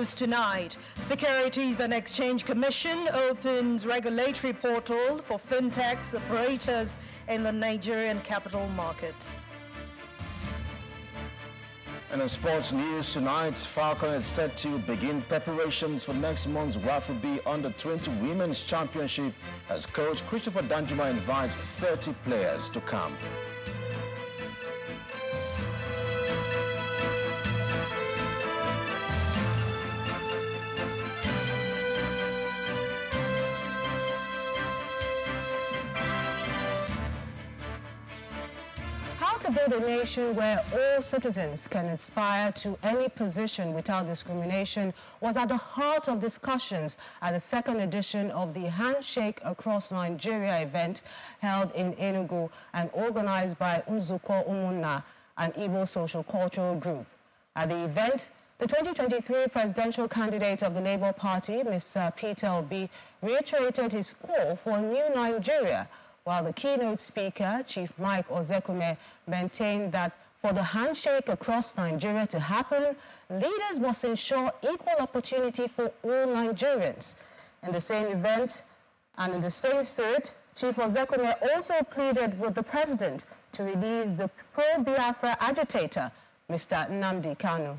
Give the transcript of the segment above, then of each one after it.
news tonight. Securities and Exchange Commission opens regulatory portal for fintech operators in the Nigerian capital market. And in sports news tonight, Falcon is set to begin preparations for next month's WAFB Under-20 Women's Championship as coach Christopher Danjuma invites 30 players to camp. How to build a nation where all citizens can aspire to any position without discrimination was at the heart of discussions at the second edition of the Handshake Across Nigeria event held in Enugu and organized by Nzuko Umunna, an Igbo social cultural group. At the event, the 2023 presidential candidate of the Labour Party, Mr. Peter Obi, reiterated his call for a new Nigeria, while the keynote speaker, Chief Mike Ozekume, maintained that for the handshake across Nigeria to happen, leaders must ensure equal opportunity for all Nigerians. In the same event and in the same spirit, Chief Ozekume also pleaded with the president to release the pro-Biafra agitator, Mr. Nnamdi Kanu.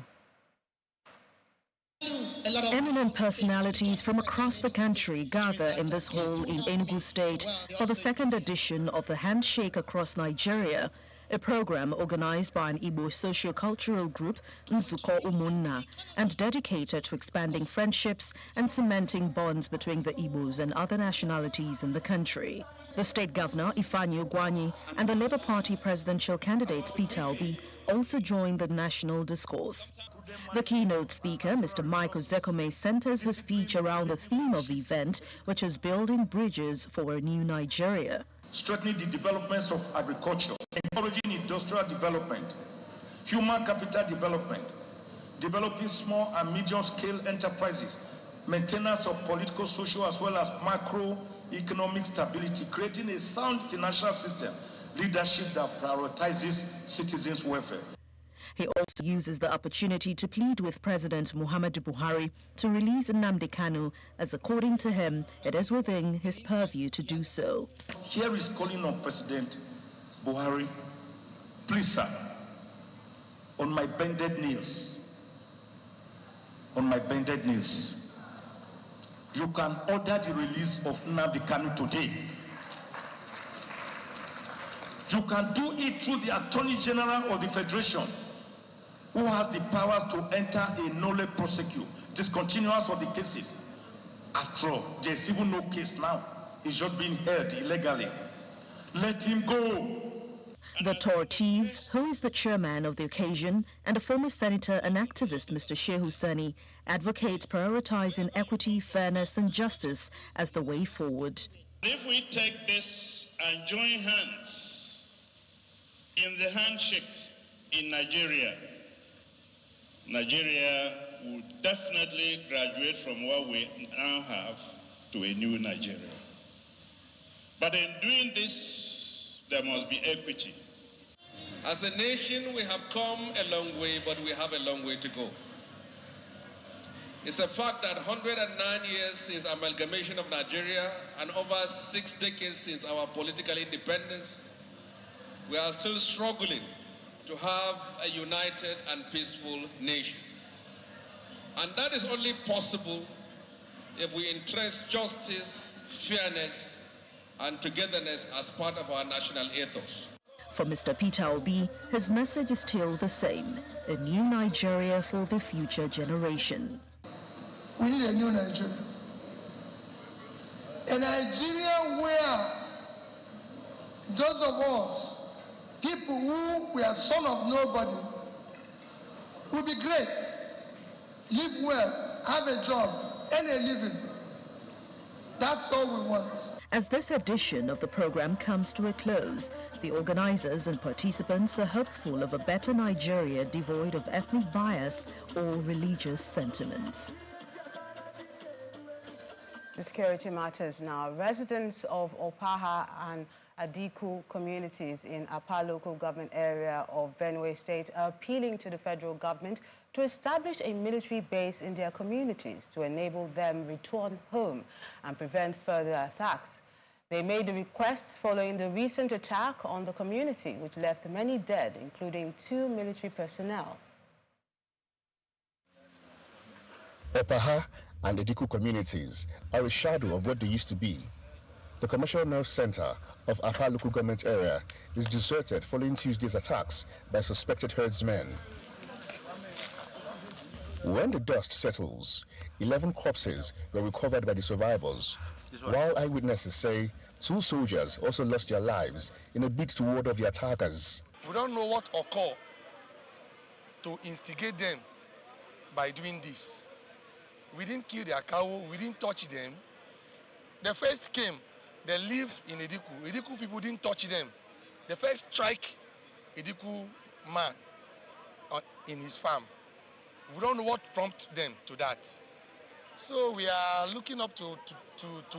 Eminent personalities from across the country gather in this hall in Enugu State for the second edition of the Handshake Across Nigeria, a program organized by an Igbo socio-cultural group, Nzuko Umunna, and dedicated to expanding friendships and cementing bonds between the Igbos and other nationalities in the country. The state governor, Ifeanyi Ugwuanyi, and the Labour Party presidential candidate, Peter Obi, also joined the national discourse. The keynote speaker, Mr. Mike Ozekume, centers his speech around the theme of the event, which is building bridges for a new Nigeria. Strengthening the developments of agriculture, encouraging industrial development, human capital development, developing small and medium-scale enterprises, maintenance of political, social, as well as macroeconomic stability, creating a sound financial system, leadership that prioritizes citizens' welfare. He also uses the opportunity to plead with President Muhammadu Buhari to release Nnamdi Kanu, as according to him, it is within his purview to do so. Here is calling on President Buhari, please sir, on my bended knees, you can order the release of Nnamdi Kanu today. You can do it through the Attorney General of the Federation, who has the powers to enter a nolle prosequi, discontinuance of the cases. After all, there's even no case now. It's just being held illegally. Let him go. The Tortiv, who is the chairman of the occasion, and a former senator and activist, Mr. Shehu Sani, advocates prioritizing equity, fairness, and justice as the way forward. If we take this and join hands in the handshake in Nigeria, Nigeria would definitely graduate from what we now have to a new Nigeria. But in doing this, there must be equity. As a nation, we have come a long way, but we have a long way to go. It's a fact that 109 years since amalgamation of Nigeria and over 6 decades since our political independence, we are still struggling to have a united and peaceful nation. And that is only possible if we entrench justice, fairness, and togetherness as part of our national ethos. For Mr. Peter Obi, his message is still the same: a new Nigeria for the future generation. We need a new Nigeria. A Nigeria where those of us, people who were son of nobody, will be great, live well, have a job, earn a living. That's all we want. As this edition of the program comes to a close, the organizers and participants are hopeful of a better Nigeria devoid of ethnic bias or religious sentiments. The security matters now. Residents of Opaha and Adiku communities in Apa local government area of Benue State are appealing to the federal government to establish a military base in their communities to enable them return home and prevent further attacks. They made the request following the recent attack on the community, which left many dead, including 2 military personnel. Opaha and Ediku communities are a shadow of what they used to be. The commercial nerve center of Apa local government area is deserted following Tuesday's attacks by suspected herdsmen. When the dust settles, 11 corpses were recovered by the survivors, while eyewitnesses say 2 soldiers also lost their lives in a bid to ward off the attackers. We don't know what occurred to instigate them by doing this. We didn't kill their cow, we didn't touch them. They first came, they live in Ediku. Ediku people didn't touch them. They first strike Ediku man in his farm. We don't know what prompted them to that. So we are looking up to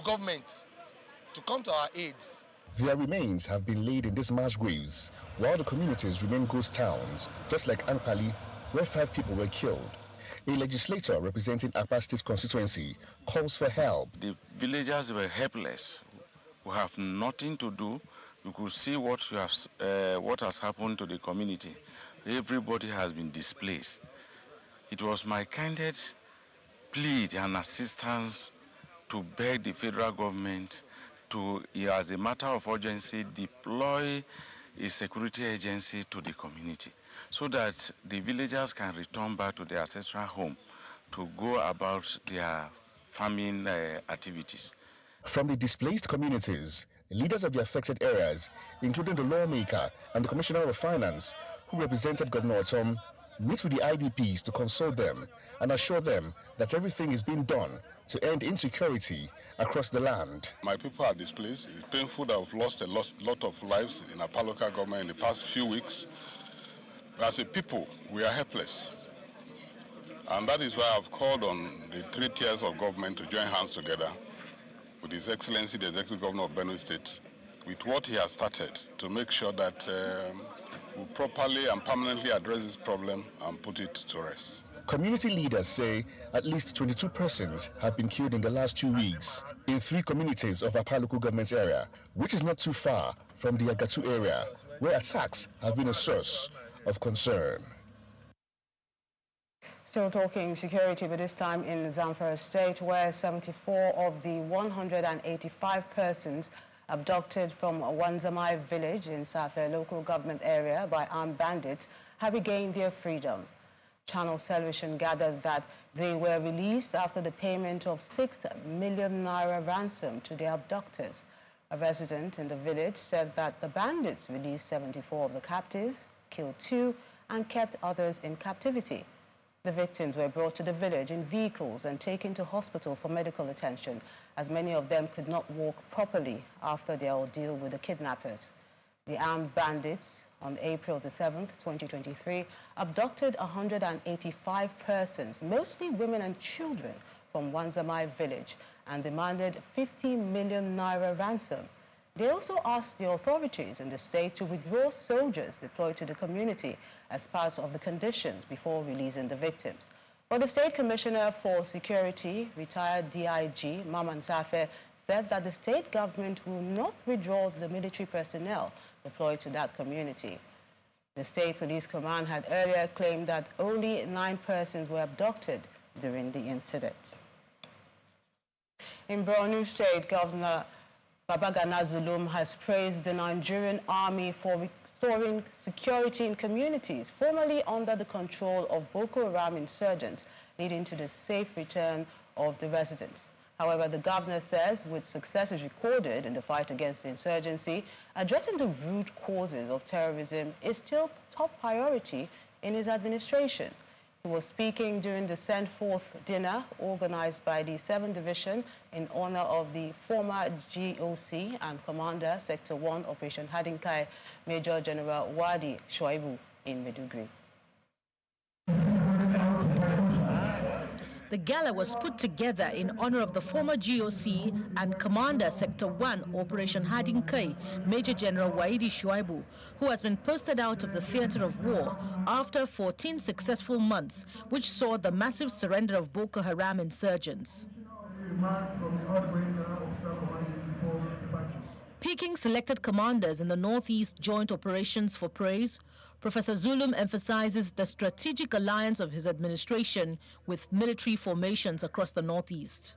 government to come to our aid. Their remains have been laid in these mass graves, while the communities remain ghost towns, just like Anpali, where 5 people were killed. A legislator representing Apa State constituency calls for help. The villagers were helpless. We have nothing to do. You could see what has happened to the community. Everybody has been displaced. It was my candid plea and assistance to beg the federal government to, as a matter of urgency, deploy a security agency to the community so that the villagers can return back to their ancestral home to go about their farming activities. From the displaced communities, leaders of the affected areas, including the lawmaker and the Commissioner of Finance, who represented Governor Otom, meet with the IDPs to consult them and assure them that everything is being done to end insecurity across the land. My people are displaced. It's painful that we've lost a lot of lives in Apa local government in the past few weeks. As a people, we are helpless. And that is why I've called on the 3 tiers of government to join hands together with His Excellency, the Executive Governor of Benue State, with what he has started to make sure that we properly and permanently address this problem and put it to rest. Community leaders say at least 22 persons have been killed in the last 2 weeks in 3 communities of Apa local government area, which is not too far from the Agatu area, where attacks have been a source of concern. Still talking security, but this time in Zamfara State, where 74 of the 185 persons abducted from Wanzamai village in Safe local government area by armed bandits have regained their freedom. Channel Television gathered that they were released after the payment of 6 million naira ransom to their abductors. A resident in the village said that the bandits released 74 of the captives, killed 2, and kept others in captivity. The victims were brought to the village in vehicles and taken to hospital for medical attention, as many of them could not walk properly after their ordeal with the kidnappers. The armed bandits, on April the 7th, 2023, abducted 185 persons, mostly women and children, from Wanzamai village and demanded 50 million naira ransom. They also asked the authorities in the state to withdraw soldiers deployed to the community as part of the conditions before releasing the victims. But the State Commissioner for Security, retired DIG Maman Safe, said that the state government will not withdraw the military personnel deployed to that community. The State Police Command had earlier claimed that only 9 persons were abducted during the incident. In Borno State, Governor Babagana Zulum has praised the Nigerian army for restoring security in communities formerly under the control of Boko Haram insurgents, leading to the safe return of the residents. However, the governor says with successes recorded in the fight against the insurgency, addressing the root causes of terrorism is still top priority in his administration. He was speaking during the send-forth dinner organized by the 7th Division in honor of the former GOC and Commander Sector 1 Operation Hadinkai, Major General Wadi Shoaibu in Maiduguri. The gala was put together in honor of the former GOC and Commander Sector 1 Operation Hadin Kai, Major General Waidi Shuaibu, who has been posted out of the theater of war after 14 successful months, which saw the massive surrender of Boko Haram insurgents. Picking selected commanders in the Northeast Joint Operations for praise, Professor Zulum emphasizes the strategic alliance of his administration with military formations across the Northeast.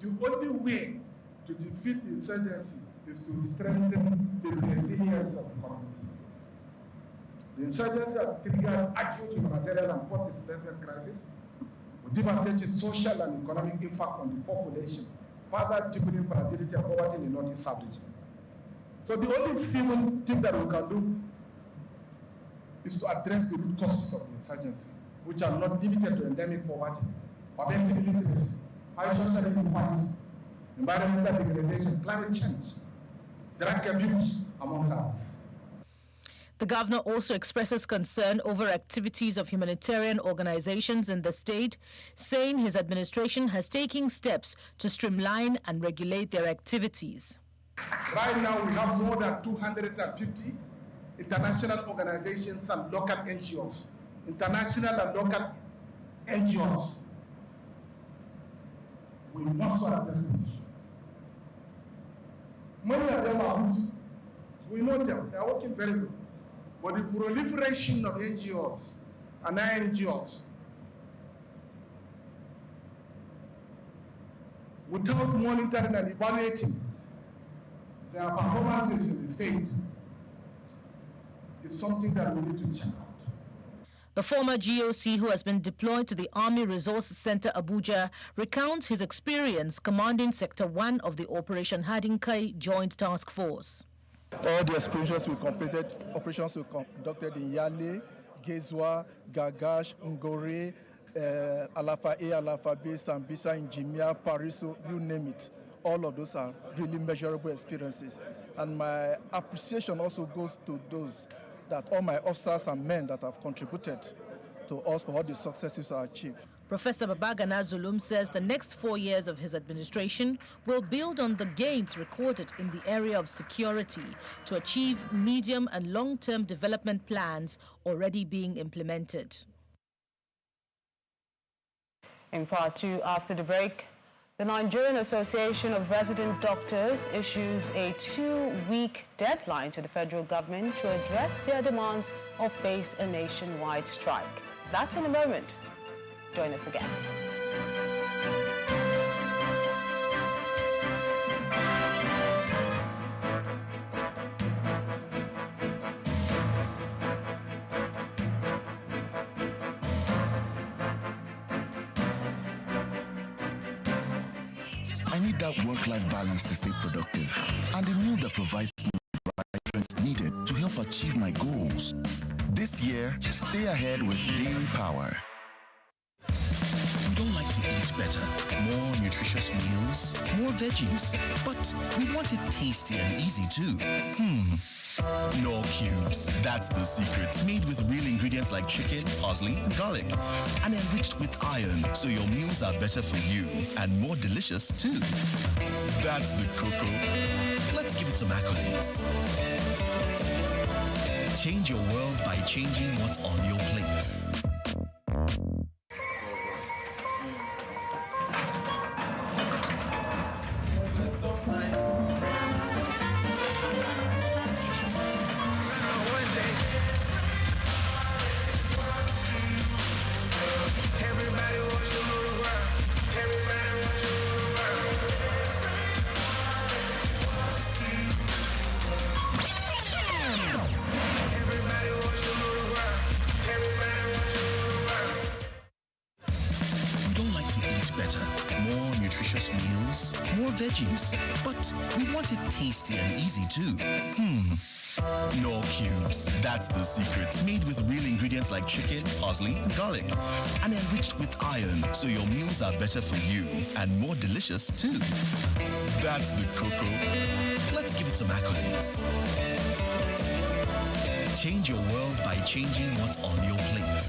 The only way to defeat the insurgency is to strengthen the resilience of the community. The insurgency has triggered acute humanitarian and post-insurgent crisis, with devastating social and economic impact on the population, further deepening fragility and poverty in the Northeast sub-region. So the only feeble thing that we can do is to address the root causes of the insurgency, which are not limited to endemic poverty, pervasive illiteracy, high social inequality, environmental degradation, climate change, drug abuse, amongst others. The governor also expresses concern over activities of humanitarian organizations in the state, saying his administration has taken steps to streamline and regulate their activities. Right now, we have more than 250 international organizations and local NGOs. International and local NGOs. We must address this issue. Many of them are good. We know them. They are working very good. But the proliferation of NGOs and non-NGOs without monitoring and evaluating their performances in the state is something that we need to check out. The former GOC, who has been deployed to the Army Resource Center Abuja, recounts his experience commanding Sector 1 of the Operation Hadin Kai Joint Task Force. All the operations we conducted in Yale, Gezwa, Gagash, Ngore, Alafa A, Alafa B, Sambisa, Njimia, Pariso, you name it. All of those are really measurable experiences. And my appreciation also goes to those that all my officers and men that have contributed to us for all the successes I achieved. Professor Babagana Zulum says the next 4 years of his administration will build on the gains recorded in the area of security to achieve medium and long-term development plans already being implemented. In part 2, after the break, the Nigerian Association of Resident Doctors issues a 2-week deadline to the federal government to address their demands or face a nationwide strike. That's in a moment. Join us again. I need that work-life balance to stay productive, and a meal that provides me the nutrients needed to help achieve my goals. This year, stay ahead with Dairy Power. We don't like to eat better, more nutritious meals, more veggies, but we want it tasty and easy too. Knorr Cubes, that's the secret. Made with real ingredients like chicken, parsley, and garlic, and enriched with iron, so your meals are better for you and more delicious too. That's the cocoa. Let's give it some accolades. Change your world by changing what's on your plate. Meals, more veggies, but we want it tasty and easy too. Knorr Cubes, that's the secret. Made with real ingredients like chicken, parsley, and garlic, and enriched with iron, so your meals are better for you and more delicious too. That's the cocoa. Let's give it some accolades. Change your world by changing what's on your plate.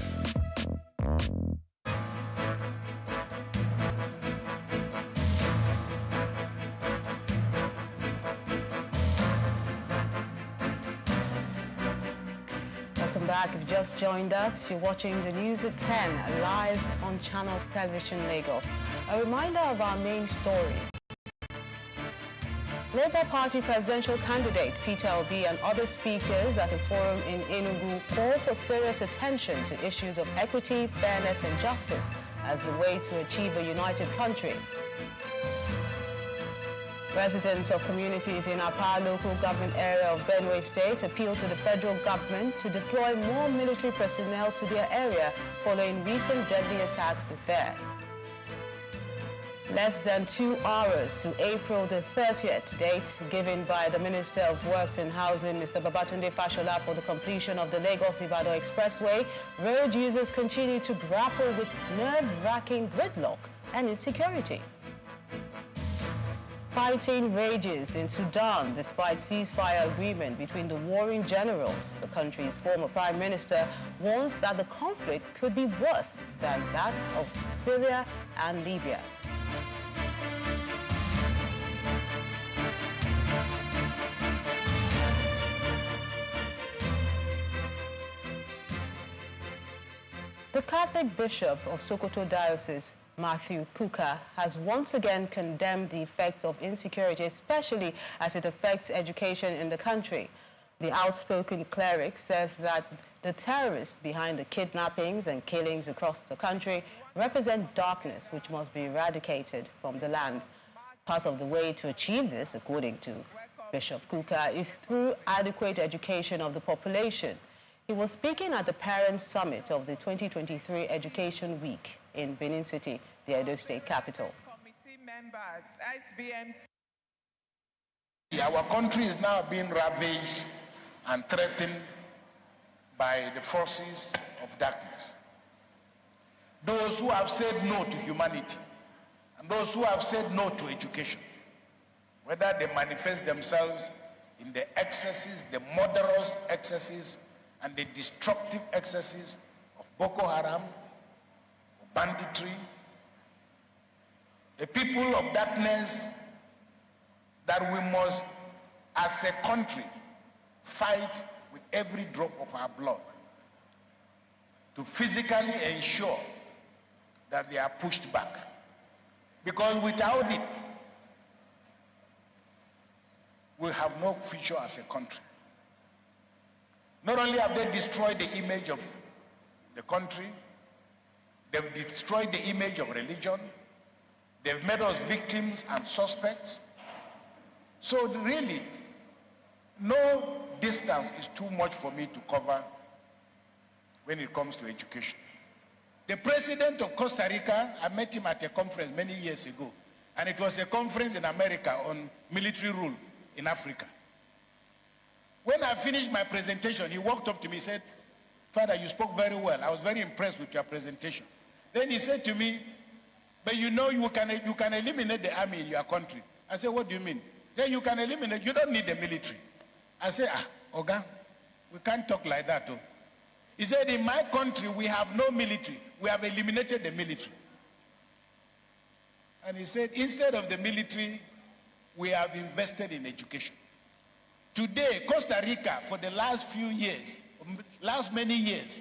back. If you just joined us, you're watching the news at 10 live on Channels Television Lagos. A reminder of our main stories. Labour Party presidential candidate Peter Obi and other speakers at a forum in Enugu call for serious attention to issues of equity, fairness and justice as the way to achieve a united country. Residents of communities in Apa local government area of Benue State appeal to the federal government to deploy more military personnel to their area following recent deadly attacks there. Less than 2 hours to April the 30th date given by the Minister of Works and Housing, Mr. Babatunde Fashola, for the completion of the Lagos-Ibadan Expressway, road users continue to grapple with nerve-wracking gridlock and insecurity. Fighting rages in Sudan despite ceasefire agreement between the warring generals. The country's former prime minister warns that the conflict could be worse than that of Syria and Libya. The Catholic Bishop of Sokoto Diocese, Matthew Kuka, has once again condemned the effects of insecurity, especially as it affects education in the country. The outspoken cleric says that the terrorists behind the kidnappings and killings across the country represent darkness which must be eradicated from the land. Part of the way to achieve this, according to Bishop Kuka, is through adequate education of the population. He was speaking at the Parents' Summit of the 2023 Education Week in Benin City, the Edo State capital. Committee members, SBMC. Our country is now being ravaged and threatened by the forces of darkness. Those who have said no to humanity and those who have said no to education, whether they manifest themselves in the excesses, the murderous excesses and the destructive excesses of Boko Haram, banditry, a people of darkness that we must, as a country, fight with every drop of our blood to physically ensure that they are pushed back. Because without it, we have no future as a country. Not only have they destroyed the image of the country, they've destroyed the image of religion, they've made us victims and suspects. So really, no distance is too much for me to cover when it comes to education. The president of Costa Rica, I met him at a conference many years ago, and it was a conference in America on military rule in Africa. When I finished my presentation, he walked up to me and said, "Father, you spoke very well. I was very impressed with your presentation." Then he said to me, "But you know you can eliminate the army in your country." I said, "What do you mean?" He said, "You can eliminate, you don't need the military." I said, "Oga, we can't talk like that." Oh. He said, "In my country, we have no military. We have eliminated the military." And he said, "Instead of the military, we have invested in education." Today, Costa Rica, for the last many years,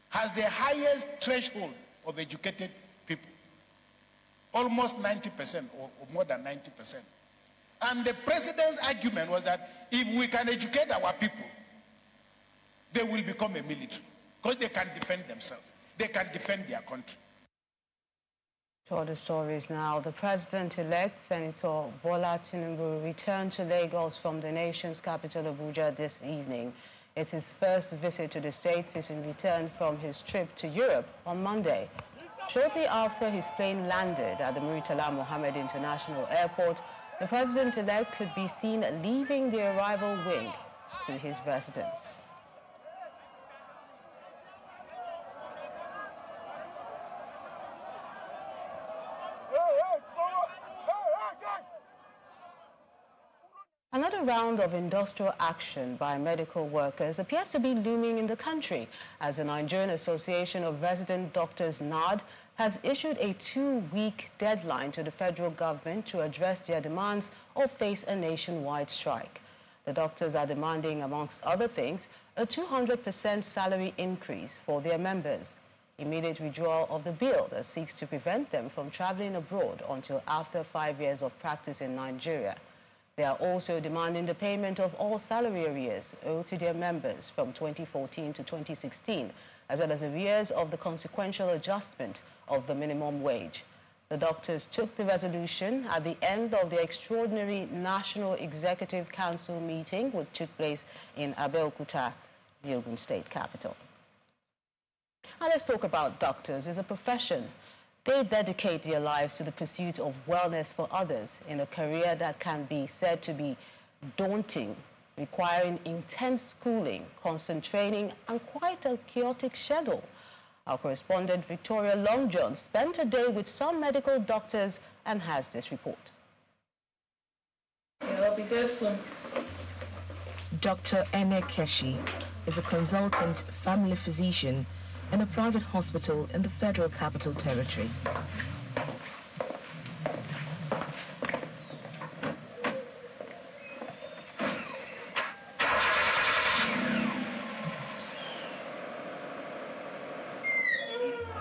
has the highest threshold of educated people. Almost 90% or more than 90%. And the president's argument was that if we can educate our people, they will become a military because they can defend themselves. They can defend their country. To other stories now, the president-elect, Senator Bola Tinubu, returned to Lagos from the nation's capital, Abuja, this evening. It's his first visit to the state since he returned from his trip to Europe on Monday. Shortly after his plane landed at the Murtala Mohammed International Airport, the president-elect could be seen leaving the arrival wing to his residence. Another round of industrial action by medical workers appears to be looming in the country as the Nigerian Association of Resident Doctors, NARD, has issued a 2-week deadline to the federal government to address their demands or face a nationwide strike. The doctors are demanding, amongst other things, a 200% salary increase for their members, immediate withdrawal of the bill that seeks to prevent them from traveling abroad until after 5 years of practice in Nigeria. They are also demanding the payment of all salary arrears owed to their members from 2014 to 2016, as well as arrears of the consequential adjustment of the minimum wage. The doctors took the resolution at the end of the extraordinary National Executive Council meeting, which took place in Abeokuta, the Ogun State capital. Now let's talk about doctors as a profession. They dedicate their lives to the pursuit of wellness for others in a career that can be said to be daunting, requiring intense schooling, constant training, and quite a chaotic schedule. Our correspondent Victoria Longjohn spent a day with some medical doctors and has this report. I'll be there soon. Dr. Ene Keshi is a consultant family physician in a private hospital in the Federal Capital Territory.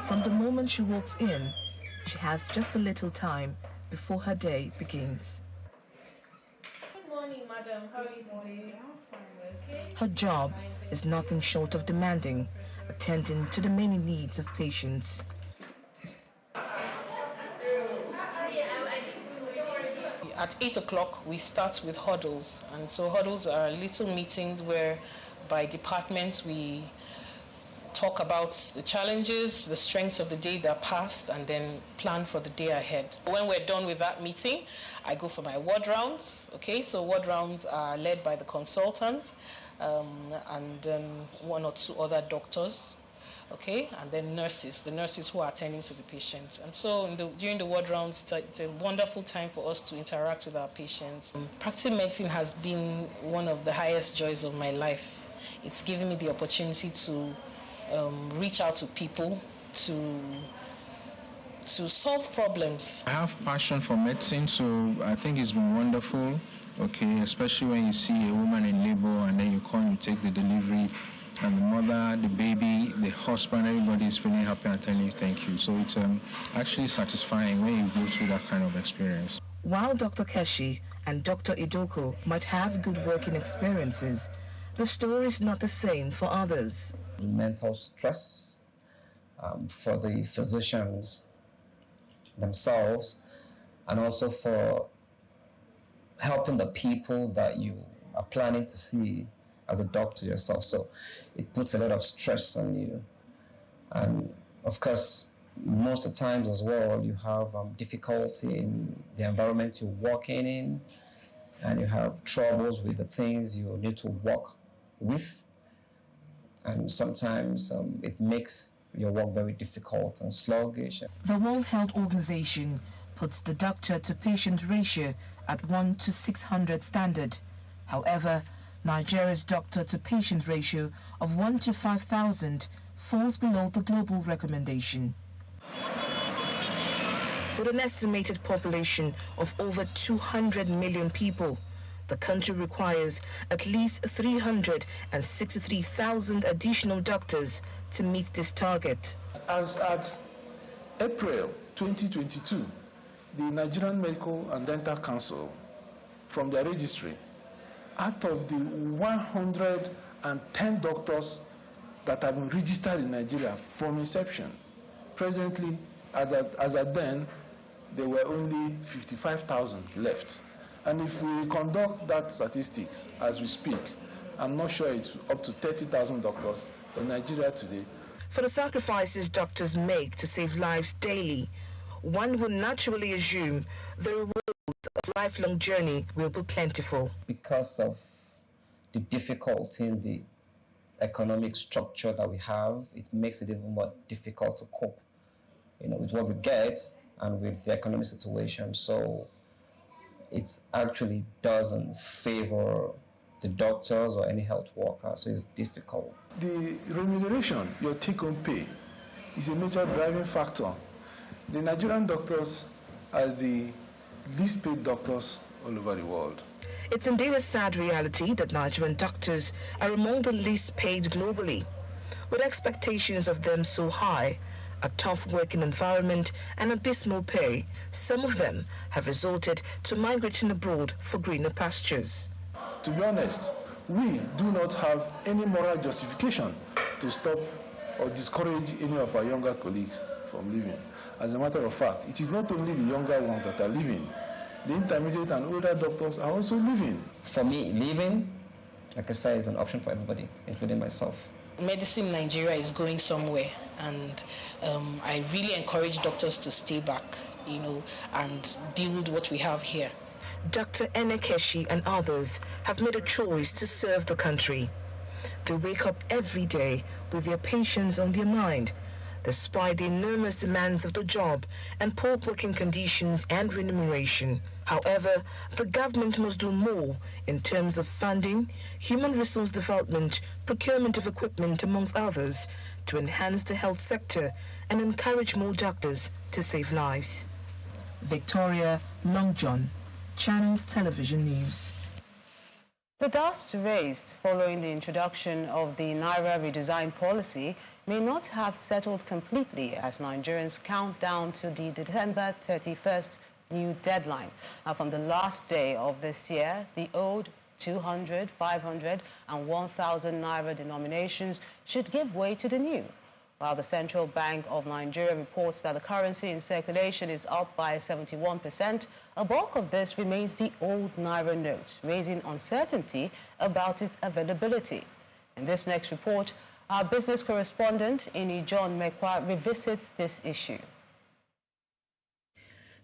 From the moment she walks in, she has just a little time before her day begins. Good morning, madam. How are you today? Okay. Her job is nothing short of demanding, attending to the many needs of patients. At 8 o'clock, we start with huddles. And so huddles are little meetings where by departments we talk about the challenges, the strengths of the day that passed, and then plan for the day ahead. When we're done with that meeting, I go for my ward rounds. Okay, so ward rounds are led by the consultant and one or two other doctors. Okay, and then nurses, the nurses who are attending to the patients. And so during the ward rounds, it's a wonderful time for us to interact with our patients. Practicing medicine has been one of the highest joys of my life. It's given me the opportunity to reach out to people, to solve problems. I have passion for medicine, so I think it's been wonderful, okay, especially when you see a woman in labor and then you come and take the delivery, and the mother, the baby, the husband, everybody is feeling happy and telling you thank you. So it's actually satisfying when you go through that kind of experience. While Dr. Keshi and Dr. Idoko might have good working experiences, the story is not the same for others. Mental stress for the physicians themselves, and also for helping the people that you are planning to see as a doctor yourself. So it puts a lot of stress on you. And of course, most of the times as well, you have difficulty in the environment you're working in, and you have troubles with the things you need to work with. And sometimes it makes your work very difficult and sluggish. The World Health Organization puts the doctor-to-patient ratio at 1 to 600 standard. However, Nigeria's doctor-to-patient ratio of 1 to 5,000 falls below the global recommendation. With an estimated population of over 200 million people, the country requires at least 363,000 additional doctors to meet this target. As at April 2022, the Nigerian Medical and Dental Council, from their registry, out of the 110 doctors that have been registered in Nigeria from inception, presently, as at then, there were only 55,000 left. And if we conduct that statistics as we speak, I'm not sure it's up to 30,000 doctors in Nigeria today. For the sacrifices doctors make to save lives daily, one would naturally assume the reward of a lifelong journey will be plentiful. Because of the difficulty in the economic structure that we have, it makes it even more difficult to cope, with what we get and with the economic situation. So it actually doesn't favor the doctors or any health workers, so it's difficult. The remuneration, your take-home pay, is a major driving factor. The Nigerian doctors are the least paid doctors all over the world. It's indeed a sad reality that Nigerian doctors are among the least paid globally. With expectations of them so high, a tough working environment and abysmal pay, some of them have resorted to migrating abroad for greener pastures. To be honest, we do not have any moral justification to stop or discourage any of our younger colleagues from leaving. As a matter of fact, it is not only the younger ones that are leaving. The intermediate and older doctors are also leaving. For me, leaving, like I said, is an option for everybody, including myself. Medicine in Nigeria is going somewhere, and I really encourage doctors to stay back, and build what we have here. Dr. Enekeshi and others have made a choice to serve the country. They wake up every day with their patients on their mind, despite the enormous demands of the job and poor working conditions and remuneration. However, the government must do more in terms of funding, human resource development, procurement of equipment, amongst others, to enhance the health sector and encourage more doctors to save lives. Victoria Longjohn, Channels Television News. The dust raised following the introduction of the Naira redesign policy may not have settled completely as Nigerians count down to the December 31st new deadline. Now, from the last day of this year, the old 200, 500 and 1,000 Naira denominations should give way to the new. While the Central Bank of Nigeria reports that the currency in circulation is up by 71%, a bulk of this remains the old Naira notes, raising uncertainty about its availability. In this next report, our business correspondent, Ini John Mekwa, revisits this issue.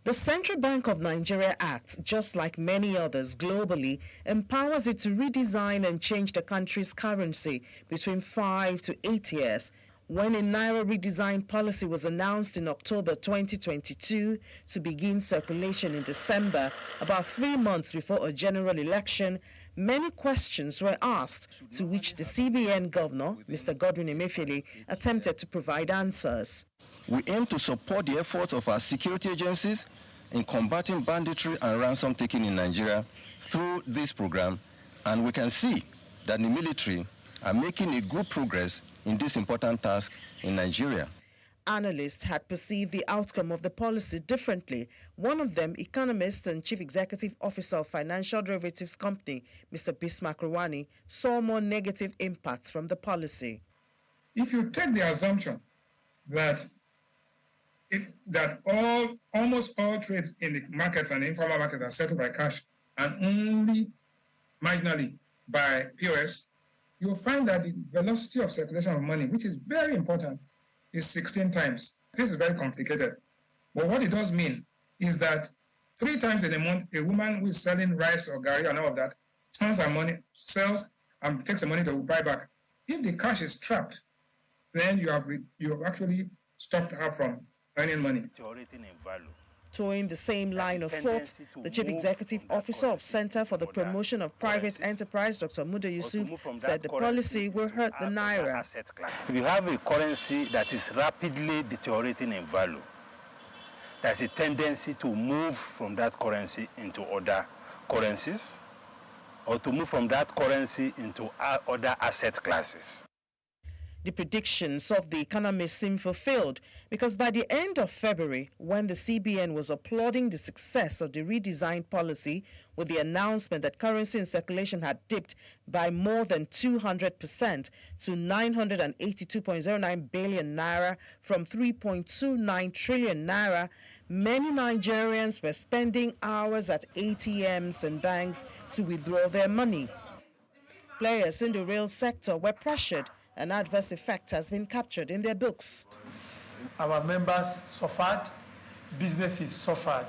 The Central Bank of Nigeria Act, just like many others globally, empowers it to redesign and change the country's currency between 5 to 8 years. When a Naira redesign policy was announced in October 2022 to begin circulation in December, about 3 months before a general election, many questions were asked, to which the CBN governor, Mr. Godwin Emefiele, attempted to provide answers. We aim to support the efforts of our security agencies in combating banditry and ransom taking in Nigeria through this program, and we can see that the military are making a good progress in this important task in Nigeria. Analysts had perceived the outcome of the policy differently. One of them, economist and chief executive officer of Financial Derivatives Company, Mr. Bismarck Rwani, saw more negative impacts from the policy. If you take the assumption that almost all trades in the markets and the informal markets are settled by cash and only marginally by POS, you'll find that the velocity of circulation of money, which is very important, is 16 times. This is very complicated. But what it does mean is that 3 times in a month, a woman who is selling rice or gari and all of that turns her money, sells, and takes the money to buy back. If the cash is trapped, then you have actually stopped her from earning money. Towing the same line of thought, the Chief Executive Officer of Center for the Promotion of Private Enterprise, Dr. Muda Yusuf, said the policy will hurt the Naira. If you have a currency that is rapidly deteriorating in value, there's a tendency to move from that currency into other currencies, or to move from that currency into other asset classes. The predictions of the economists seem fulfilled because by the end of February, when the CBN was applauding the success of the redesigned policy with the announcement that currency in circulation had dipped by more than 200% to 982.09 billion naira from 3.29 trillion naira, many Nigerians were spending hours at ATMs and banks to withdraw their money. Players in the real sector were pressured. An adverse effect has been captured in their books. Our members suffered, businesses suffered.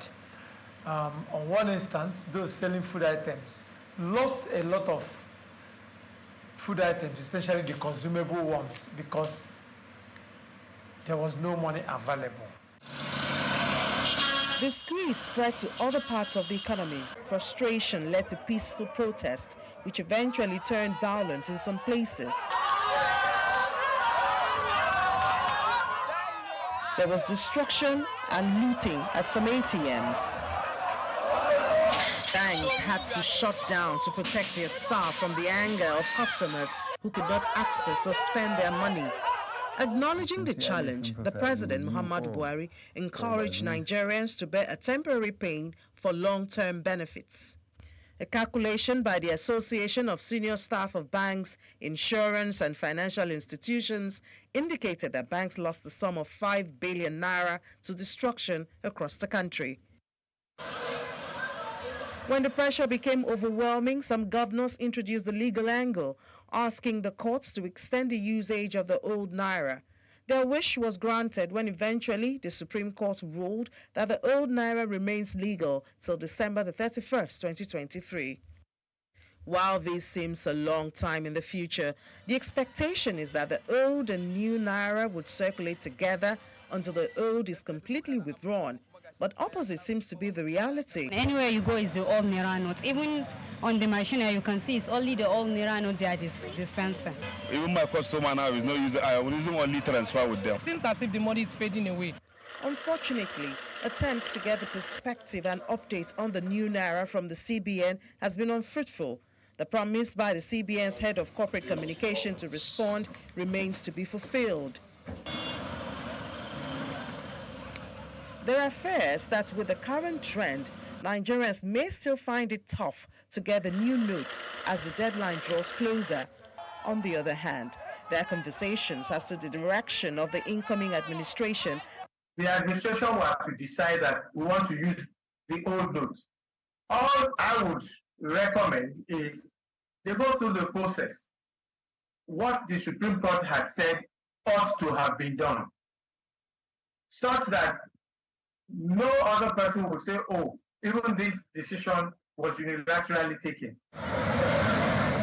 On one instance, those selling food items lost a lot of food items, especially the consumable ones, because there was no money available. The squeeze spread to other parts of the economy. Frustration led to peaceful protest, which eventually turned violent in some places. There was destruction and looting at some ATMs. Banks had to shut down to protect their staff from the anger of customers who could not access or spend their money. Acknowledging the challenge, the President, Muhammadu Buhari, encouraged Nigerians to bear a temporary pain for long-term benefits. A calculation by the Association of Senior Staff of Banks, Insurance and Financial Institutions indicated that banks lost the sum of 5 billion naira to destruction across the country. When the pressure became overwhelming, some governors introduced the legal angle, asking the courts to extend the usage of the old naira. Their wish was granted when eventually the Supreme Court ruled that the old naira remains legal till December the 31st, 2023. While this seems a long time in the future, the expectation is that the old and new naira would circulate together until the old is completely withdrawn. But opposite seems to be the reality. Anywhere you go is the old naira note. Even on the machine you can see it's only the old naira note they are dispensing. Even my customer now is not using, I am using only transfer with them. It seems as if the money is fading away. Unfortunately, attempts to get the perspective and updates on the new naira from the CBN has been unfruitful. The promise by the CBN's head of corporate communication to respond remains to be fulfilled. There are fears that with the current trend, Nigerians may still find it tough to get the new notes as the deadline draws closer. On the other hand, there are conversations as to the direction of the incoming administration. The administration were to decide that we want to use the old notes. All I would recommend is they go through the process. What the Supreme Court had said ought to have been done, such that no other person would say, oh, even this decision was unilaterally taken.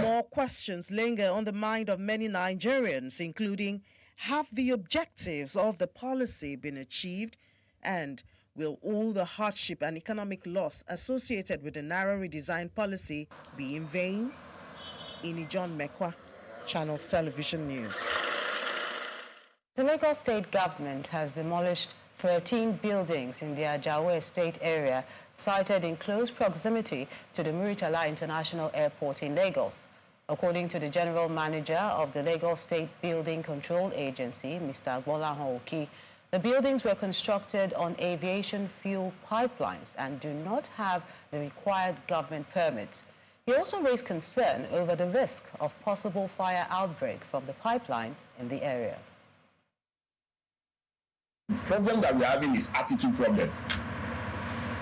More questions linger on the mind of many Nigerians, including, have the objectives of the policy been achieved? And will all the hardship and economic loss associated with the Naira redesign policy be in vain? Ini John Mekwa, Channels Television News. The Lagos State government has demolished 13 buildings in the Ajawa Estate area, sited in close proximity to the Muritala International Airport in Lagos. According to the General Manager of the Lagos State Building Control Agency, Mr. Agbola Oki, the buildings were constructed on aviation fuel pipelines and do not have the required government permits. He also raised concern over the risk of possible fire outbreak from the pipeline in the area. The problem that we're having is attitude problem.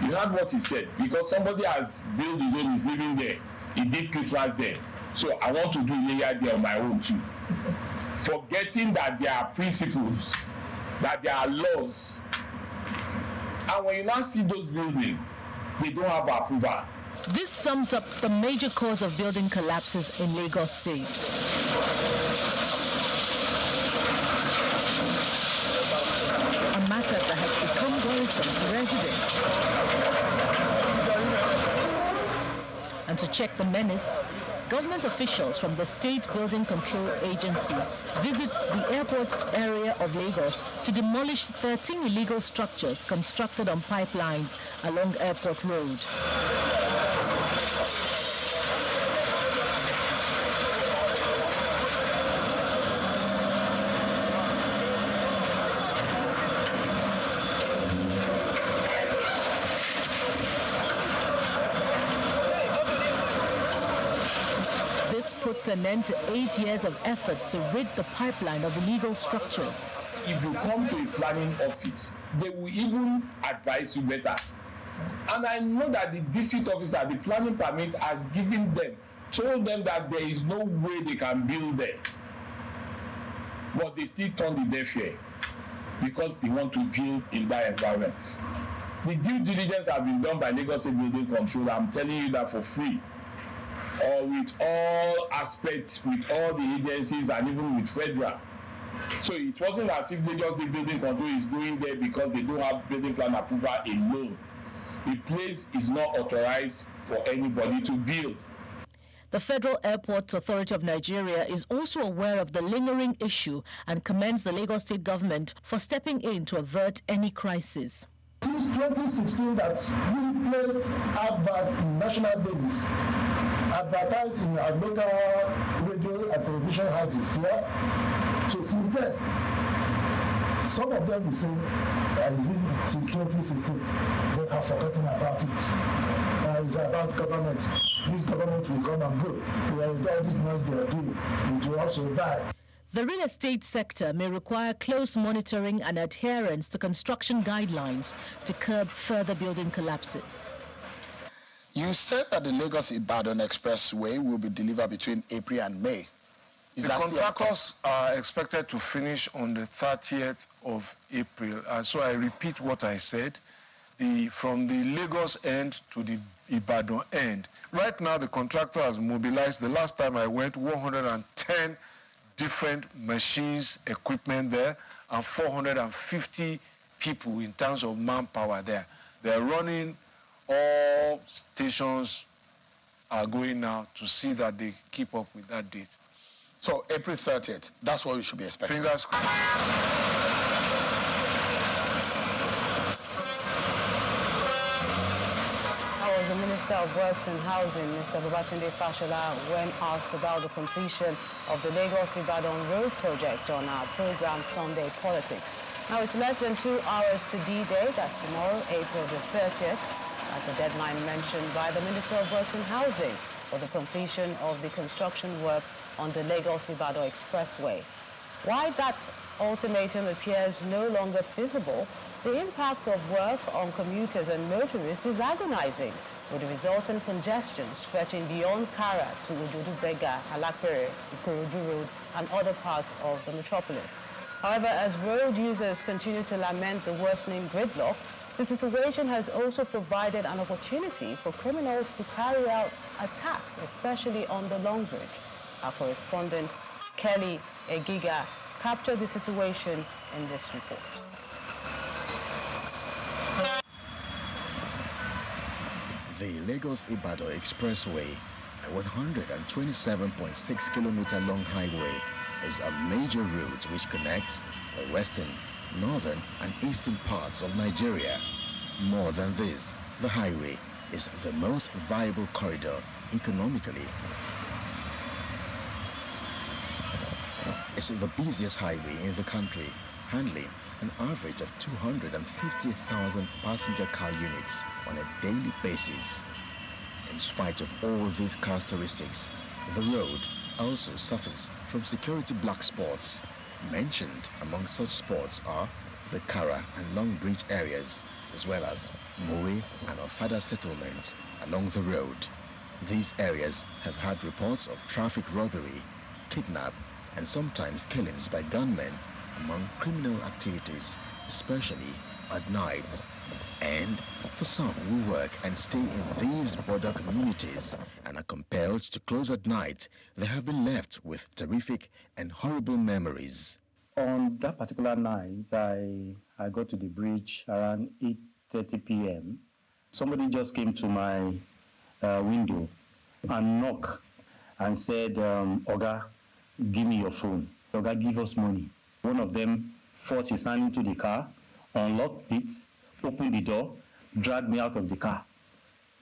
You heard what he said, because somebody has built his own, is living there. He did Christmas there. So I want to do Yeya there on my own too. Forgetting that there are principles, that there are laws. And when you now see those buildings, they don't have approval. This sums up the major cause of building collapses in Lagos State. A matter that has become worrisome to residents. And to check the menace, government officials from the State Building Control Agency visit the airport area of Lagos to demolish 13 illegal structures constructed on pipelines along Airport Road. Puts an end to 8 years of efforts to rid the pipeline of illegal structures. If you come to a planning office, they will even advise you better. And I know that the district officer, the planning permit, has given them, told them that there is no way they can build there. But they still turn the deaf ear because they want to build in that environment. The due diligence has been done by Lagos State Building Control. I'm telling you that for free. Or with all aspects, with all the agencies and even with federal. So it wasn't as if Lagos State Building Control is going there because they don't have building plan approval alone. The place is not authorized for anybody to build. The Federal Airports Authority of Nigeria is also aware of the lingering issue and commends the Lagos State government for stepping in to avert any crisis. Since 2016 that we placed adverts in national dailies, advertised in our local radio and television houses here. So since then, some of them will say, is it since 2016? They have forgotten about it. It's about government. This government will come and go. All this noise they are doing, it will also die. The real estate sector may require close monitoring and adherence to construction guidelines to curb further building collapses. You said that the Lagos-Ibadan Expressway will be delivered between April and May. The contractors are expected to finish on the 30th of April. So I repeat what I said. From the Lagos end to the Ibadan end. Right now, the contractor has mobilized, the last time I went, 110 different machines, equipment there, and 450 people in terms of manpower there. They're running, all stations are going now to see that they keep up with that date. So April 30th, that's what we should be expecting. Fingers crossed. The Minister of Works and Housing, Mr. Babatunde Fashola, when asked about the completion of the Lagos-Ibadan Road project on our program Sunday Politics. Now it's less than 2 hours to D-Day, that's tomorrow, April the 30th, as the deadline mentioned by the Minister of Works and Housing for the completion of the construction work on the Lagos-Ibadan Expressway. Why that ultimatum appears no longer feasible, the impact of work on commuters and motorists is agonizing, with the resultant congestion stretching beyond Kara to Ojodu-Bega, Alapere, Ikorodu Road, and other parts of the metropolis. However, as road users continue to lament the worsening gridlock, the situation has also provided an opportunity for criminals to carry out attacks, especially on the Long Bridge. Our correspondent, Kelly Egiga, captured the situation in this report. The Lagos-Ibadan Expressway, a 127.6-kilometer long highway, is a major route which connects the western, northern, and eastern parts of Nigeria. More than this, the highway is the most viable corridor economically. It's the busiest highway in the country, handling an average of 250,000 passenger car units on a daily basis. In spite of all these characteristics, the road also suffers from security black spots. Mentioned among such spots are the Kara and Long Bridge areas, as well as Moe and Ofada settlements along the road. These areas have had reports of traffic robbery, kidnap, and sometimes killings by gunmen among criminal activities, especially at night. And for some who work and stay in these border communities and are compelled to close at night, they have been left with terrific and horrible memories. On that particular night, I got to the bridge around 8:30 p.m. Somebody just came to my window and knocked and said, Oga, give me your phone. Oga, give us money. One of them forced his hand into the car, unlocked it, opened the door, dragged me out of the car.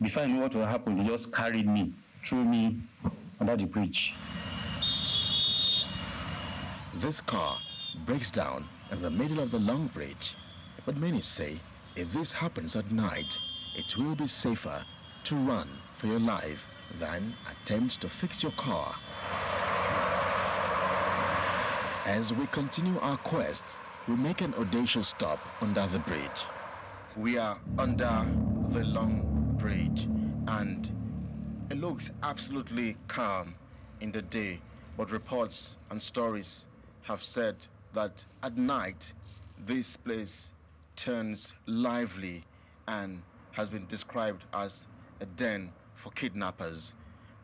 Before I knew what would happen, they just carried me, threw me under the bridge. This car breaks down in the middle of the Long Bridge, but many say if this happens at night, it will be safer to run for your life than attempt to fix your car. As we continue our quest, we make an audacious stop under the bridge. We are under the Long Bridge, and it looks absolutely calm in the day, but reports and stories have said that at night this place turns lively and has been described as a den for kidnappers.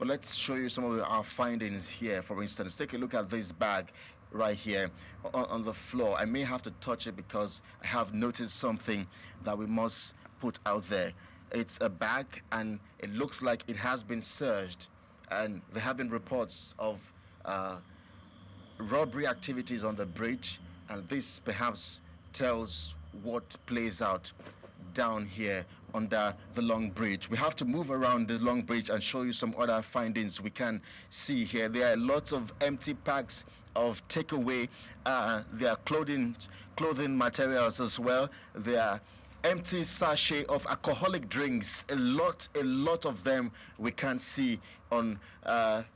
But let's show you some of our findings here. For instance, take a look at this bag right here on the floor. I may have to touch it because I have noticed something that we must put out there. It's a bag and it looks like it has been searched, and there have been reports of robbery activities on the bridge, and this perhaps tells what plays out down here under the Long Bridge. We have to move around the Long Bridge and show you some other findings we can see here. There are lots of empty packs of takeaway. There are clothing materials as well. There are empty sachet of alcoholic drinks. A lot of them we can see on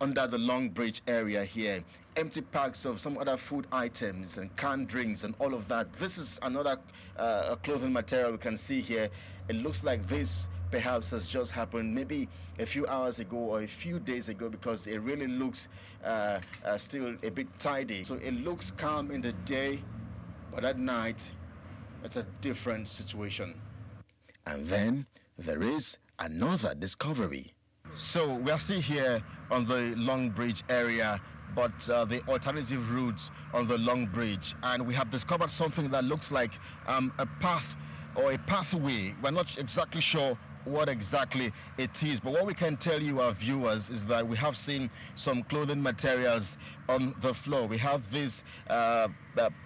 under the Long Bridge area here. Empty packs of some other food items and canned drinks and all of that. This is another clothing material we can see here. It looks like this perhaps has just happened maybe a few hours ago or a few days ago, because it really looks still a bit tidy. So it looks calm in the day, but at night it's a different situation. And then there is another discovery. So we are still here on the Long Bridge area, but the alternative routes on the Long Bridge, and we have discovered something that looks like a path or a pathway. We're not exactly sure what exactly it is, but what we can tell you, our viewers, is that we have seen some clothing materials on the floor. We have this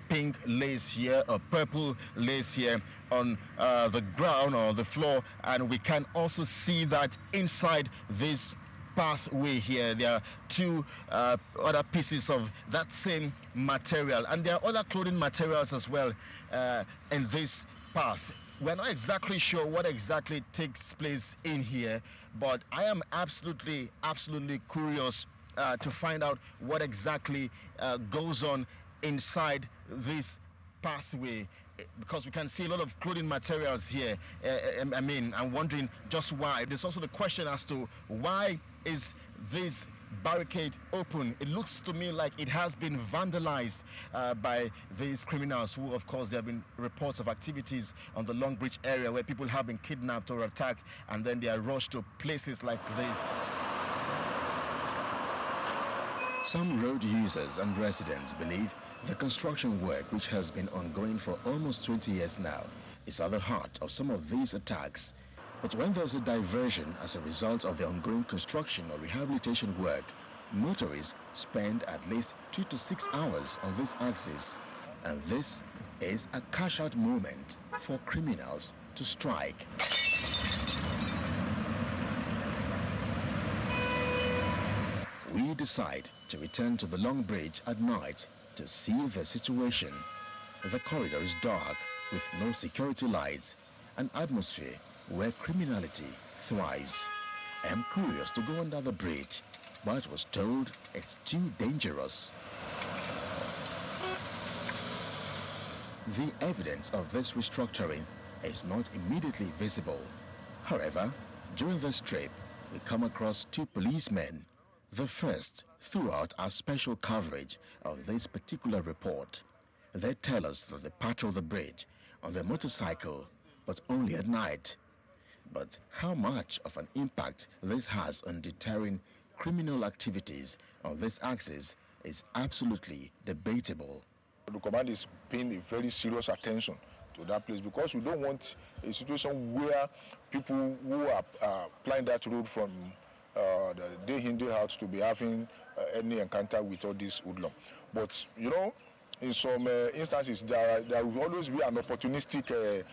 pink lace here, or purple lace here on the ground or the floor, and we can also see that inside this pathway here there are two other pieces of that same material, and there are other clothing materials as well in this path. We're not exactly sure what exactly takes place in here, but I am absolutely curious to find out what exactly goes on inside this pathway, because we can see a lot of clothing materials here. I mean, I'm wondering just why. There's also the question as to why is this barricade open. It looks to me like it has been vandalized by these criminals who, of course, there have been reports of activities on the Long Bridge area where people have been kidnapped or attacked, and then they are rushed to places like this. Some road users and residents believe the construction work, which has been ongoing for almost 20 years now, is at the heart of some of these attacks. But when there's a diversion as a result of the ongoing construction or rehabilitation work, motorists spend at least 2 to 6 hours on this axis. And this is a cash-out moment for criminals to strike. We decide to return to the Long Bridge at night to see the situation. The corridor is dark with no security lights, an atmosphere where criminality thrives. I am curious to go under the bridge, but was told it's too dangerous. The evidence of this restructuring is not immediately visible. However, during this trip, we come across two policemen, the first throughout our special coverage of this particular report. They tell us that they patrol the bridge on their motorcycle, but only at night. But how much of an impact this has on deterring criminal activities on this axis is absolutely debatable. The command is paying a very serious attention to that place, because we don't want a situation where people who are applying that road from the day in, day out to be having any encounter with all these hoodlums. But, you know, in some instances, there will always be an opportunistic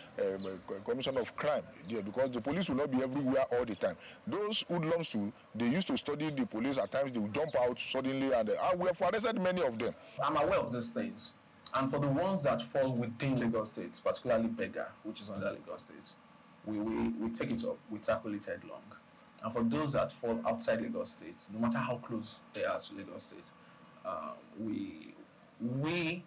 commission of crime there, because the police will not be everywhere all the time. Those hoodlums too, they used to study the police. At times they will jump out suddenly, and we have arrested many of them. I'm aware of these things, and for the ones that fall within Lagos State, particularly Bega, which is under Lagos State, we take it up, we tackle it headlong. And for those that fall outside Lagos State, no matter how close they are to Lagos State, we,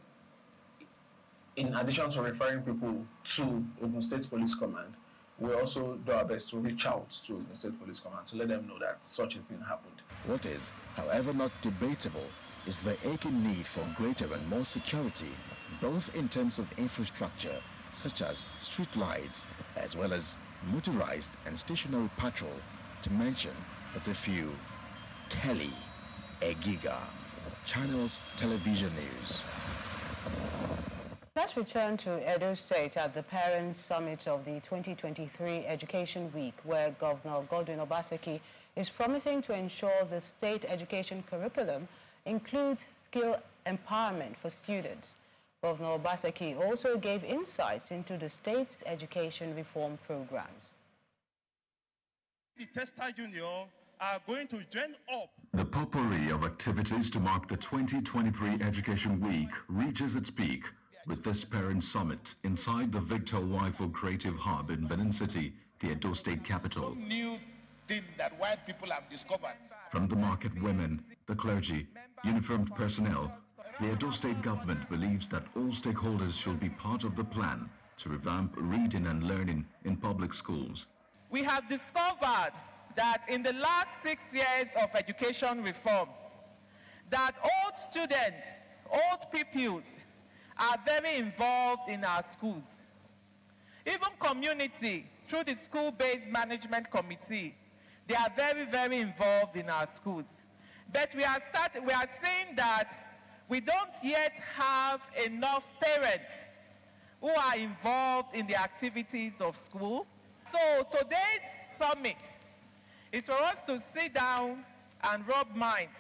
in addition to referring people to Ogun State Police Command, we also do our best to reach out to Ogun State Police Command to let them know that such a thing happened. What is, however, not debatable is the aching need for greater and more security, both in terms of infrastructure, such as street lights, as well as motorized and stationary patrol, to mention but a few. Kelly Egiga, Channels Television News. Let's return to Edo State at the Parents' Summit of the 2023 Education Week, where Governor Godwin Obaseki is promising to ensure the state education curriculum includes skill empowerment for students. Governor Obaseki also gave insights into the state's education reform programs. The Testa Junior are going to join up. The potpourri of activities to mark the 2023 Education Week reaches its peak with this Parent Summit inside the Victor Waifo Creative Hub in Benin City, the Edo State capital. Some new thing that white people have discovered. From the market women, the clergy, uniformed personnel, the Edo State government believes that all stakeholders should be part of the plan to revamp reading and learning in public schools. We have discovered that in the last 6 years of education reform, that old students, old pupils are very involved in our schools. Even community, through the school-based management committee, they are very, very involved in our schools. But we are seeing that we don't yet have enough parents who are involved in the activities of school. So today's summit is for us to sit down and rub minds.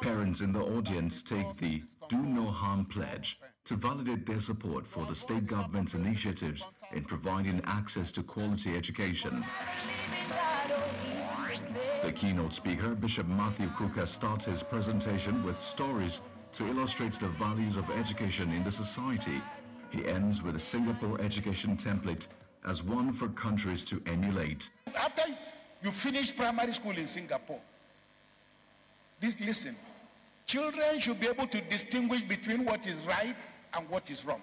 Parents in the audience take the Do No Harm pledge to validate their support for the state government's initiatives in providing access to quality education. The keynote speaker, Bishop Matthew Kuka, starts his presentation with stories to illustrate the values of education in the society. He ends with a Singapore education template as one for countries to emulate. After you finish primary school in Singapore, listen, children should be able to distinguish between what is right and what is wrong.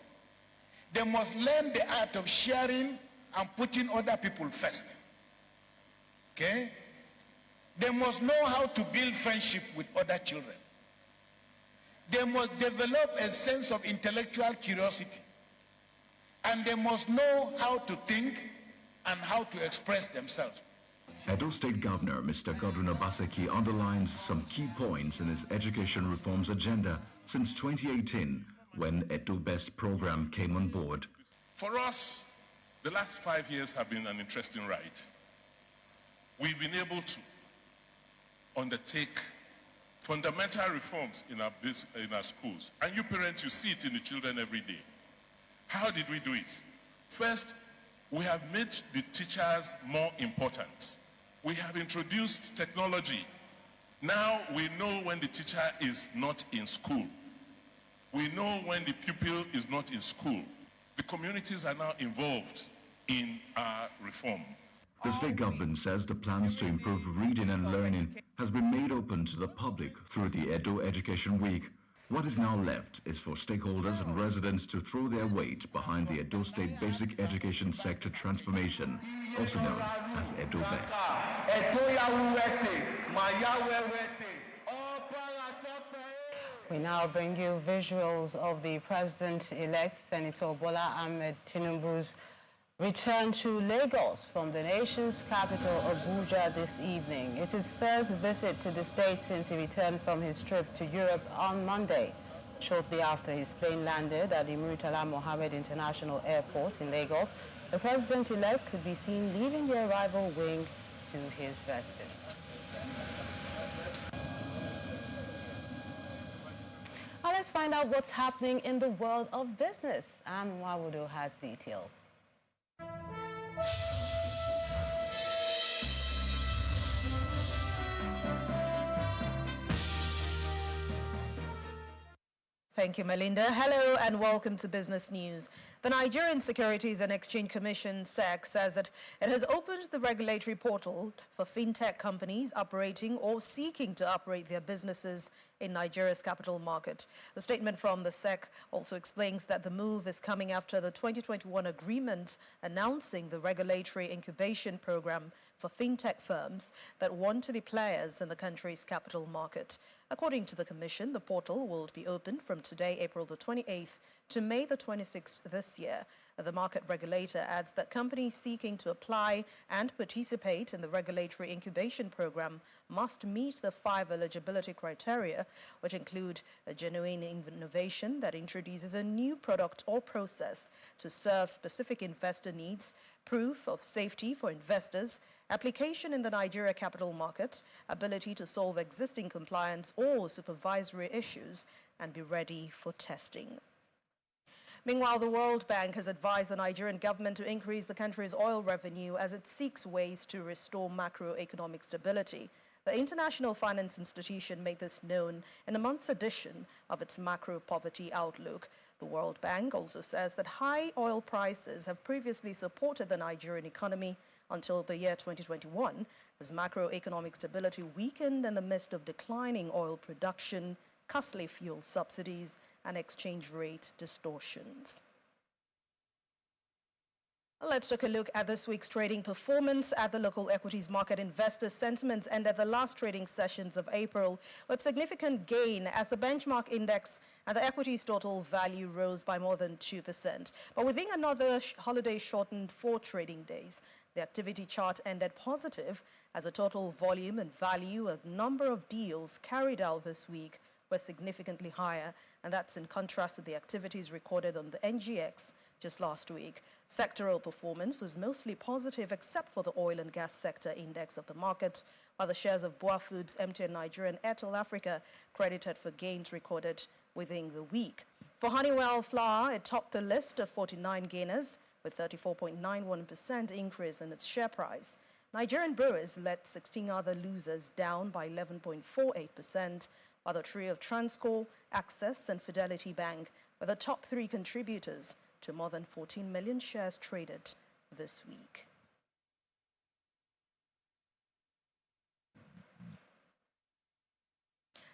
They must learn the art of sharing and putting other people first. Okay? They must know how to build friendship with other children. They must develop a sense of intellectual curiosity. And they must know how to think and how to express themselves. Edo State Governor Mr. Godwin Obaseki underlines some key points in his education reforms agenda since 2018, when Edo Best program came on board. For us, the last 5 years have been an interesting ride. We've been able to undertake fundamental reforms in our schools. And you parents, you see it in the children every day. How did we do it? First, we have made the teachers more important. We have introduced technology. Now we know when the teacher is not in school. We know when the pupil is not in school. The communities are now involved in our reform. The state government says the plans to improve reading and learning has been made open to the public through the Edo Education Week. What is now left is for stakeholders and residents to throw their weight behind the Edo State basic education sector transformation, also known as Edo Best. We now bring you visuals of the President-elect Senator Bola Ahmed Tinubu's return to Lagos from the nation's capital, Abuja, this evening. It's his first visit to the state since he returned from his trip to Europe on Monday. Shortly after his plane landed at the Murtala Mohammed International Airport in Lagos, the President-elect could be seen leaving the arrival wing to his residence. Now let's find out what's happening in the world of business. And Mwawudo has details. Thank you, Melinda. Hello and welcome to Business News. The Nigerian Securities and Exchange Commission, SEC, says that it has opened the regulatory portal for fintech companies operating or seeking to operate their businesses in Nigeria's capital market. The statement from the SEC also explains that the move is coming after the 2021 agreement announcing the regulatory incubation program for fintech firms that want to be players in the country's capital market. According to the Commission, the portal will be open from today, April the 28th, to May the 26th this year. The market regulator adds that companies seeking to apply and participate in the regulatory incubation program must meet the 5 eligibility criteria, which include a genuine innovation that introduces a new product or process to serve specific investor needs, proof of safety for investors, application in the Nigeria capital market, ability to solve existing compliance or supervisory issues, and be ready for testing. Meanwhile, the World Bank has advised the Nigerian government to increase the country's oil revenue as it seeks ways to restore macroeconomic stability. The International Finance Institution made this known in a month's edition of its macro poverty outlook. The World Bank also says that high oil prices have previously supported the Nigerian economy until the year 2021, as macroeconomic stability weakened in the midst of declining oil production, costly fuel subsidies, and exchange rate distortions. Let's take a look at this week's trading performance at the local equities market. Investor sentiments ended the last trading sessions of April with significant gain as the benchmark index and the equities total value rose by more than 2%. But within another holiday-shortened 4 trading days, the activity chart ended positive as the total volume and value of number of deals carried out this week were significantly higher, and that's in contrast to the activities recorded on the NGX just last week. Sectoral performance was mostly positive except for the oil and gas sector index of the market, while the shares of Boa Foods, MTN Nigeria, and Airtel Africa credited for gains recorded within the week. For Honeywell Flour, it topped the list of 49 gainers with 34.91% increase in its share price. Nigerian Brewers led 16 other losers down by 11.48%, while the trio of Transcorp, Access, and Fidelity Bank were the top 3 contributors to more than 14 million shares traded this week.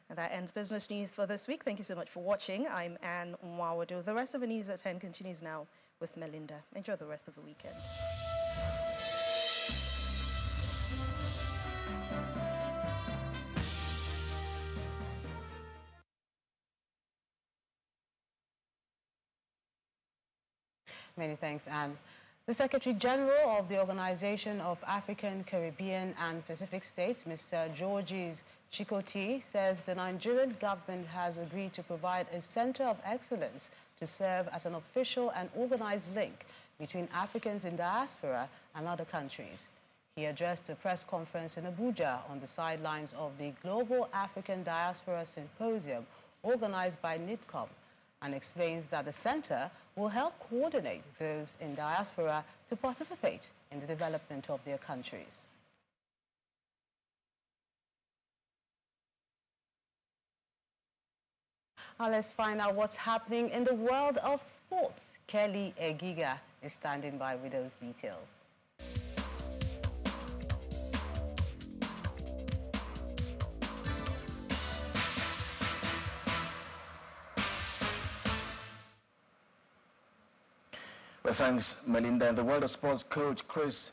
And that ends business news for this week. Thank you so much for watching. I'm Anne Nwawadu. The rest of the news at 10 continues now with Melinda. Enjoy the rest of the weekend. Many thanks, Anne. The Secretary General of the Organization of African, Caribbean and Pacific States, Mr. Georges Chikoti, says the Nigerian government has agreed to provide a center of excellence to serve as an official and organized link between Africans in diaspora and other countries. He addressed a press conference in Abuja on the sidelines of the Global African Diaspora Symposium organized by NIDCOM, and explains that the center will help coordinate those in diaspora to participate in the development of their countries. Now let's find out what's happening in the world of sports. Kelly Egiga is standing by with those details. Well, thanks, Melinda. In the world of sports, coach Chris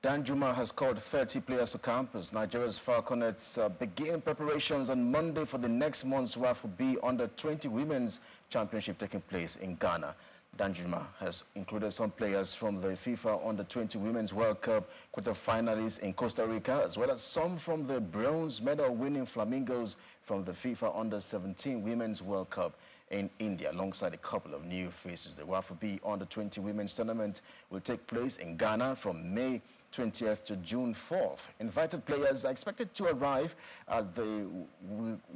Danjuma has called 30 players to campus. Nigeria's Falconets begin preparations on Monday for the next month's WAFU B Under-20 Women's Championship taking place in Ghana. Danjuma has included some players from the FIFA Under-20 Women's World Cup quarter-finalists in Costa Rica, as well as some from the bronze medal-winning Flamingos from the FIFA Under-17 Women's World Cup in India, alongside a couple of new faces. The WAFU B Under-20 Women's Tournament will take place in Ghana from May 20th to June 4th. Invited players are expected to arrive at the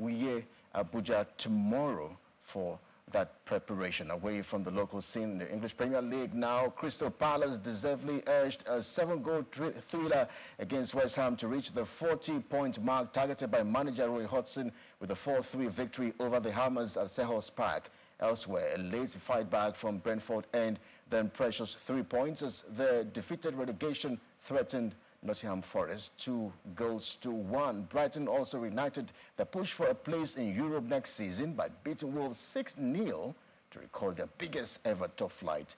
Uye Abuja tomorrow for that preparation. Away from the local scene in the English Premier League now, Crystal Palace deservedly urged a 7-goal thriller against West Ham to reach the 40-point mark targeted by manager Roy Hodgson with a 4-3 victory over the Hammers at Selhurst Park. Elsewhere, a late fight back from Brentford and then precious 3 points as the defeated relegation threatened Nottingham Forest 2-1. Brighton also reignited the push for a place in Europe next season by beating Wolves 6-0 to record their biggest ever top-flight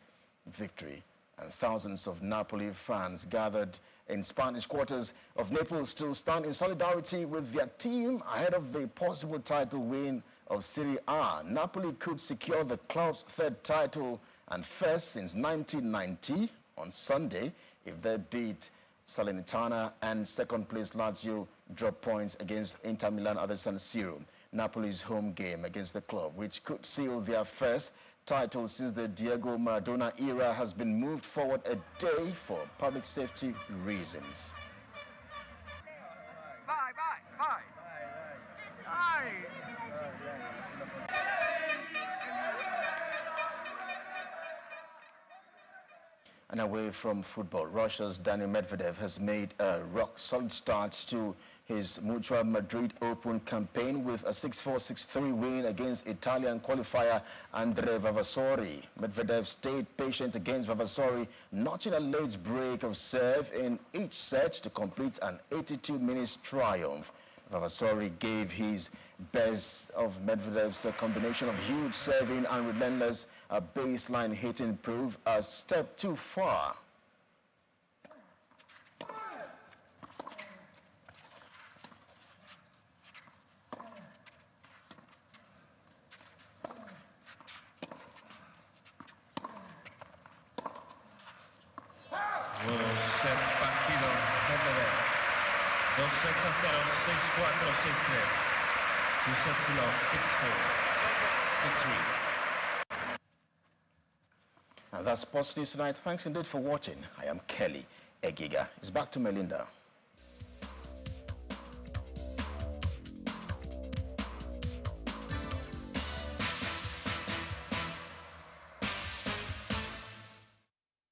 victory. And thousands of Napoli fans gathered in Spanish quarters of Naples to stand in solidarity with their team ahead of the possible title win of Serie A. Napoli could secure the club's 3rd title and first since 1990 on Sunday if they beat Salernitana, and second-place Lazio drop points against Inter Milan at the San Siro. Napoli's home game against the club, which could seal their first title since the Diego Maradona era, has been moved forward a day for public safety reasons. And away from football, Russia's Daniil Medvedev has made a rock-solid start to his Mutua Madrid Open campaign with a 6-4, 6-3 win against Italian qualifier Andrea Vavasori. Medvedev stayed patient against Vavasori, notching a late break of serve in each set to complete an 82-minute triumph. Vavasori gave his best of Medvedev's combination of huge serving and relentless baseline hitting prove a step too far. Partido Medvedev. 2 sets a 0, 6-4, 6-3. 2 sets to love, 6-4, 6-3. Now that's Sports News Tonight. Thanks indeed for watching. I am Kelly Egiga. It's back to Melinda.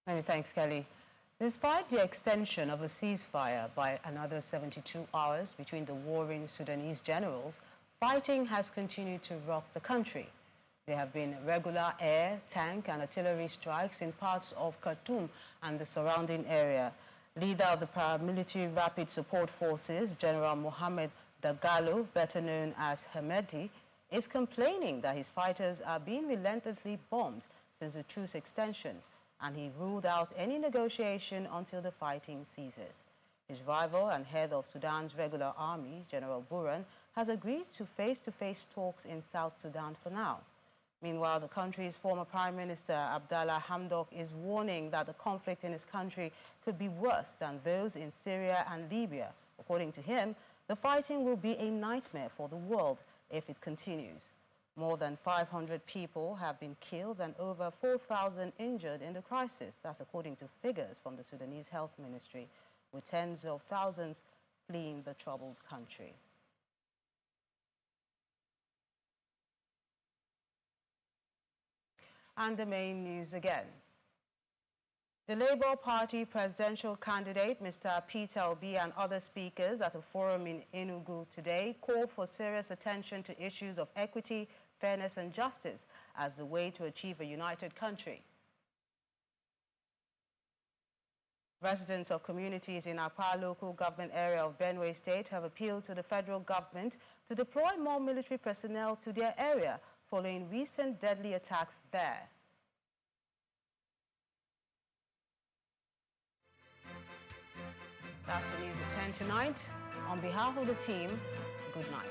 Many thanks, Kelly. Despite the extension of a ceasefire by another 72 hours between the warring Sudanese generals, fighting has continued to rock the country. There have been regular air, tank and artillery strikes in parts of Khartoum and the surrounding area. Leader of the paramilitary Rapid Support Forces, General Mohamed Dagalo, better known as Hemedti, is complaining that his fighters are being relentlessly bombed since the truce extension, and he ruled out any negotiation until the fighting ceases. His rival and head of Sudan's regular army, General Burhan, has agreed to face-to-face talks in South Sudan for now. Meanwhile, the country's former Prime Minister, Abdallah Hamdok, is warning that the conflict in his country could be worse than those in Syria and Libya. According to him, the fighting will be a nightmare for the world if it continues. More than 500 people have been killed and over 4,000 injured in the crisis. That's according to figures from the Sudanese Health Ministry, with tens of thousands fleeing the troubled country. And the main news again. The Labour Party presidential candidate, Mr. Peter Obi, and other speakers at a forum in Enugu today called for serious attention to issues of equity, fairness and justice as the way to achieve a united country. Residents of communities in Apa local government area of Benue State have appealed to the federal government to deploy more military personnel to their area following recent deadly attacks there. That's the news at 10 tonight. On behalf of the team, good night.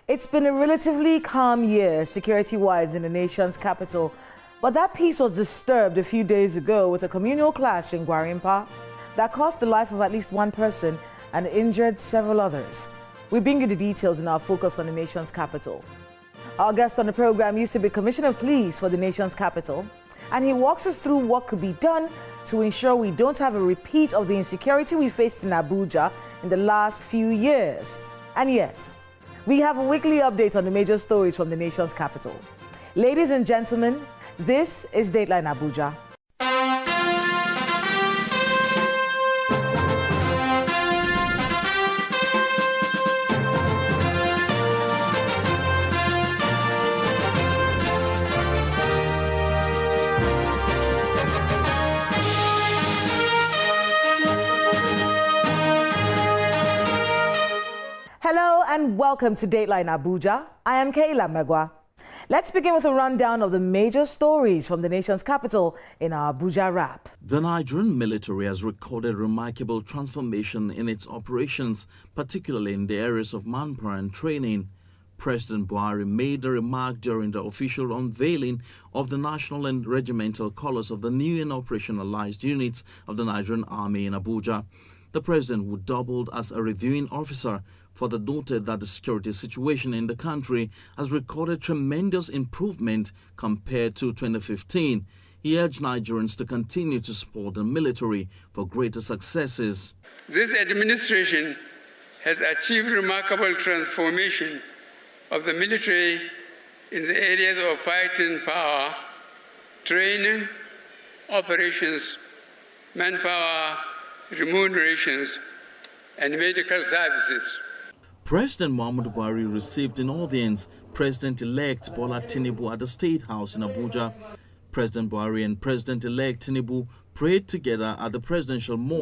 It's been a relatively calm year security-wise in the nation's capital, but that peace was disturbed a few days ago with a communal clash in Gwarimpa that cost the life of at least one person and injured several others. We bring you the details in our focus on the nation's capital. Our guest on the program used to be Commissioner of Police for the nation's capital, and he walks us through what could be done to ensure we don't have a repeat of the insecurity we faced in Abuja in the last few years. And yes, we have a weekly update on the major stories from the nation's capital. Ladies and gentlemen, this is Dateline Abuja. Hello and welcome to Dateline Abuja. I am Kayla Megwa. Let's begin with a rundown of the major stories from the nation's capital in our Abuja Wrap. The Nigerian military has recorded remarkable transformation in its operations, particularly in the areas of manpower and training. President Buhari made the remark during the official unveiling of the national and regimental colors of the new and operationalized units of the Nigerian Army in Abuja. The president, who doubled as a reviewing officer, further noted that the security situation in the country has recorded tremendous improvement compared to 2015. He urged Nigerians to continue to support the military for greater successes. This administration has achieved remarkable transformation of the military in the areas of fighting power, training, operations, manpower, remunerations, and medical services. President Muhammadu Buhari received in audience President-elect Bola Tinubu at the State House in Abuja. President Buhari and President-elect Tinubu prayed together at the presidential mosque